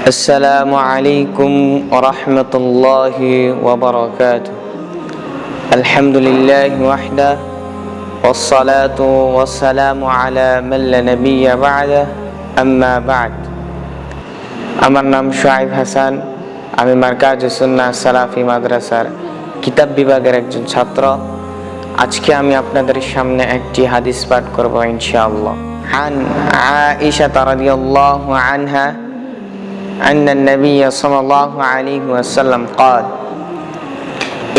السلام عليكم ورحمة الله وبركاته. الحمد لله وحده والصلاة والسلام على من لا نبي بعده أما بعد. আমার নাম শুআইব হাসান। আমি মারকাজুস সুন্নাহ সালাফি মাদ্রাসার কিতাব বিভাগের একজন ছাত্র। আজকে আমি আপনাদের সামনে একটি হাদিস পাঠ করব ইনশাআল্লাহ। عن عائشة رضي الله عنها أن النبي صلى الله عليه وسلم قال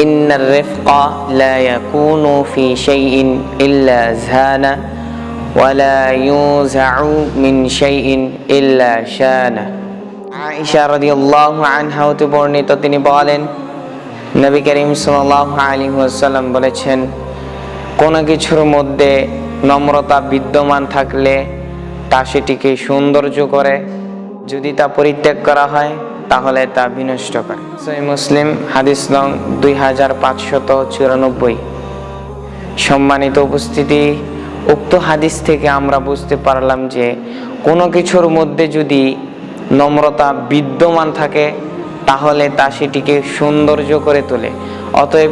إن الرفق لا يكون في شيء إلا زانه ولا ينزع من شيء إلا شانه. আয়েশা রাদিয়াল্লাহু আনহা হতে বর্ণিত, তিনি বলেন নবী করিম সাল্লাল্লাহু আলাইহি ওয়াসাল্লাম বলেছেন, কোনো কিছুর মধ্যে নম্রতা বিদ্যমান থাকলে তা সেটিকে সৌন্দর্য করে, যদি তা পরিত্যাগ করা হয় তাহলে তা বিনষ্ট করে। সহিহ মুসলিম হাদিস নং 2594। সম্মানিত উপস্থিতি, উক্ত হাদিস থেকে আমরা বুঝতে পারলাম যে কোনো কিছুর মধ্যে যদি নম্রতা বিদ্যমান থাকে তাহলে তা সেটিকে সৌন্দর্য করে তোলে। অতএব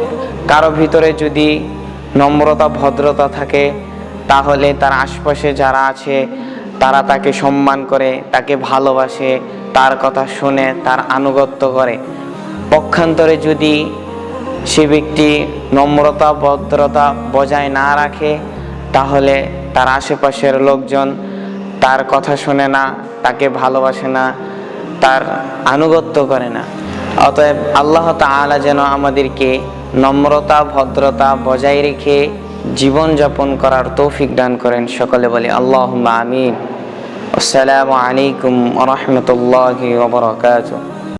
কারো ভিতরে যদি নম্রতা ভদ্রতা থাকে তাহলে তার আশপাশে যারা আছে তারা তাকে সম্মান করে, তাকে ভালোবাসে, তার কথা শুনে, তার আনুগত্য করে। পক্ষান্তরে যদি সে ব্যক্তি নম্রতা ভদ্রতা বজায় না রাখে তাহলে তার আশেপাশের লোকজন তার কথা শুনে না, তাকে ভালোবাসে না, তার আনুগত্য করে না। অতএব আল্লাহ তাআলা যেন আমাদেরকে নম্রতা ভদ্রতা বজায় রেখে জীবন যাপন করার তৌফিক দান করেন। সকলে বলি আল্লাহুম্মা আমিন। আসসালামু আলাইকুম ওয়া রাহমাতুল্লাহি ওয়া বারাকাতুহু।